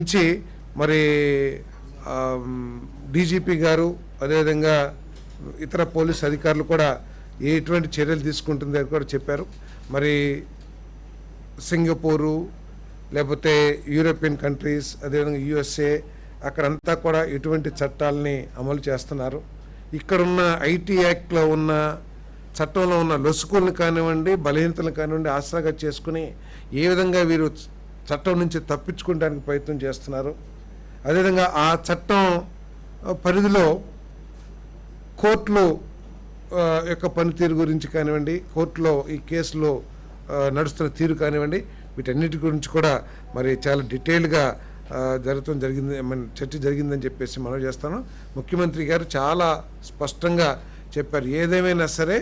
నుంచి మరి డీజీపీ గారు అదేవిధంగా ఇతర పోలీస్ అధికారులు కూడా ఎటువంటి చర్యలు తీసుకుంటుందని కూడా చెప్పారు. మరి సింగపూరు లేకపోతే యూరోపియన్ కంట్రీస్ అదేవిధంగా యుఎస్ఏ అక్కడంతా కూడా ఎటువంటి చట్టాలని అమలు చేస్తున్నారు. ఇక్కడున్న ఐటీ యాక్ట్లో ఉన్న చట్టంలో ఉన్న లొసుకులను కానివ్వండి, బలహీనతలను కానివ్వండి ఆసరాగా చేసుకుని ఏ విధంగా వీరు చట్టం నుంచి తప్పించుకోవడానికి ప్రయత్నం చేస్తున్నారు. అదేవిధంగా ఆ చట్టం పరిధిలో కోర్టులు యొక్క పనితీరు గురించి కానివ్వండి, కోర్టులో ఈ కేసులో నడుస్తున్న తీరు కానివ్వండి, వీటన్నిటి గురించి కూడా మరి చాలా డీటెయిల్గా చర్చ జరిగిందని చెప్పేసి మనం చేస్తాను. ముఖ్యమంత్రి గారు చాలా స్పష్టంగా చెప్పారు, ఏదేమైనా సరే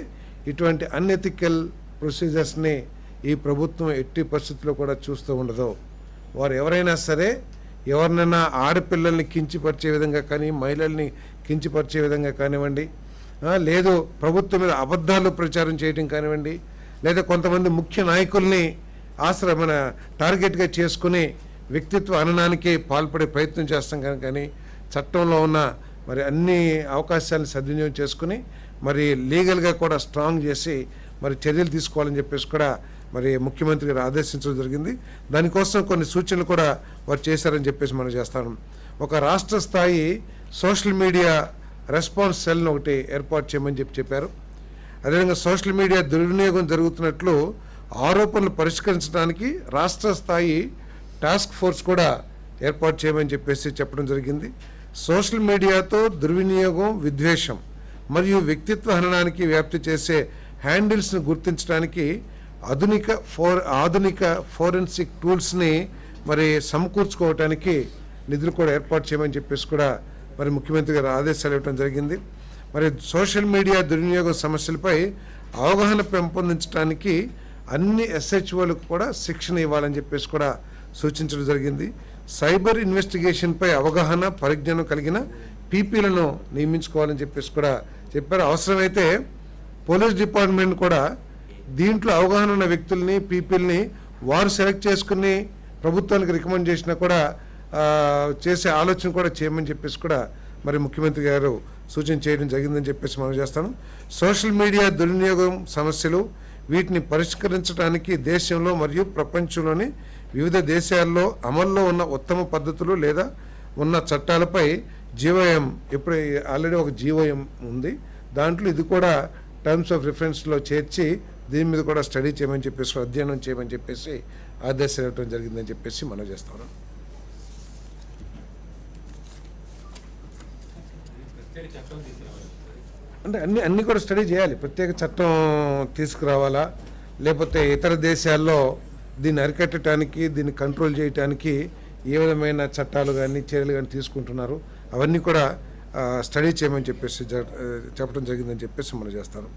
ఇటువంటి అన్ఎథికల్ ప్రొసీజర్స్ని ఈ ప్రభుత్వం ఎట్టి పరిస్థితుల్లో కూడా చూస్తూ ఉండదు. వారు ఎవరైనా సరే ఎవరినైనా ఆడపిల్లల్ని కించపరిచే విధంగా కానీ, మహిళల్ని కించపరిచే విధంగా కానివ్వండి, లేదు ప్రభుత్వం మీద అబద్ధాలు ప్రచారం చేయడం కానివ్వండి, లేదా కొంతమంది ముఖ్య నాయకుల్ని టార్గెట్గా చేసుకుని వ్యక్తిత్వ హననానికి పాల్పడే ప్రయత్నం చేస్తాం కానీ చట్టంలో ఉన్న మరి అన్ని అవకాశాలను సద్వినియోగం చేసుకుని మరి లీగల్గా కూడా స్ట్రాంగ్ చేసి మరి చర్యలు తీసుకోవాలని చెప్పేసి కూడా మరి ముఖ్యమంత్రి గారు ఆదేశించడం జరిగింది. దానికోసం కొన్ని సూచనలు కూడా వారు చేశారని చెప్పేసి మనం చేస్తాం. ఒక రాష్ట్ర స్థాయి సోషల్ మీడియా రెస్పాన్స్ సెల్ను ఒకటి ఏర్పాటు చేయమని చెప్పారు. అదేవిధంగా సోషల్ మీడియా దుర్వినియోగం జరుగుతున్నట్లు ఆరోపణలు పరిష్కరించడానికి రాష్ట్ర స్థాయి టాస్క్ ఫోర్స్ కూడా ఏర్పాటు చేయమని చెప్పేసి చెప్పడం జరిగింది. సోషల్ మీడియాతో దుర్వినియోగం, విద్వేషం మరియు వ్యక్తిత్వ హననానికి వ్యాప్తి చేసే హ్యాండిల్స్ను గుర్తించడానికి ఆధునిక ఫోరెన్సిక్ టూల్స్ని మరి సమకూర్చుకోవటానికి నిధులు కూడా ఏర్పాటు చేయమని చెప్పేసి కూడా మరి ముఖ్యమంత్రి గారు ఆదేశాలు ఇవ్వడం జరిగింది. మరి సోషల్ మీడియా దుర్వినియోగం సమస్యలపై అవగాహన పెంపొందించడానికి అన్ని ఎస్హెచ్ఓలకు కూడా శిక్షణ ఇవ్వాలని చెప్పేసి కూడా సూచించడం జరిగింది. సైబర్ ఇన్వెస్టిగేషన్పై అవగాహన, పరిజ్ఞానం కలిగిన పీపీలను నియమించుకోవాలని చెప్పేసి కూడా చెప్పారు. అవసరమైతే పోలీస్ డిపార్ట్మెంట్ కూడా దీంట్లో అవగాహన ఉన్న వ్యక్తుల్ని, పీపీలని వారు సెలెక్ట్ చేసుకుని ప్రభుత్వానికి రికమెండ్ చేసినా కూడా చేసే ఆలోచన కూడా చేయమని చెప్పేసి కూడా మరి ముఖ్యమంత్రి గారు సూచన చేయడం జరిగిందని చెప్పేసి మనం చేస్తాను. సోషల్ మీడియా దుర్వినియోగం సమస్యలు, వీటిని పరిష్కరించడానికి దేశంలో మరియు ప్రపంచంలోని వివిధ దేశాల్లో అమల్లో ఉన్న ఉత్తమ పద్ధతులు లేదా ఉన్న చట్టాలపై జీవోఎం ఇప్పుడు ఆల్రెడీ ఒక జీవోఎం ఉంది. దాంట్లో ఇది కూడా టర్మ్స్ ఆఫ్ రిఫరెన్స్లో చేర్చి దీని మీద కూడా స్టడీ చేయమని చెప్పేసి, అధ్యయనం చేయమని చెప్పేసి ఆదేశాలు ఇవ్వడం జరిగిందని చెప్పేసి మనం చేస్తాను. అంటే అన్నీ కూడా స్టడీ చేయాలి. ప్రత్యేక చట్టం తీసుకురావాలా, లేకపోతే ఇతర దేశాల్లో దీన్ని అరికట్టడానికి, దీన్ని కంట్రోల్ చేయడానికి ఏ విధమైన చట్టాలు కానీ చర్యలు కానీ తీసుకుంటున్నారు, అవన్నీ కూడా స్టడీ చేయమని చెప్పేసి చెప్పడం జరిగిందని చెప్పేసి మనం చేస్తాను.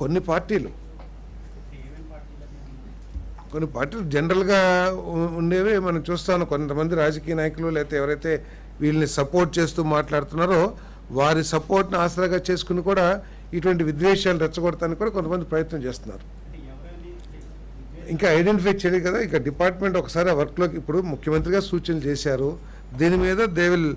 కొన్ని పార్టీలు జనరల్గా ఉండేవి మనం చూస్తాను. కొంతమంది రాజకీయ నాయకులు లేకపోతే ఎవరైతే వీళ్ళని సపోర్ట్ చేస్తూ మాట్లాడుతున్నారో వారి సపోర్ట్ని ఆసరాగా చేసుకుని కూడా ఇటువంటి విద్వేషాలు రెచ్చగొడటానికి కూడా కొంతమంది ప్రయత్నం చేస్తున్నారు. ఇంకా ఐడెంటిఫై చేయలేదు కదా. ఇక డిపార్ట్మెంట్ ఒకసారి వర్క్లోకి ఇప్పుడు ముఖ్యమంత్రిగా సూచనలు చేశారు. దీని మీద దే విల్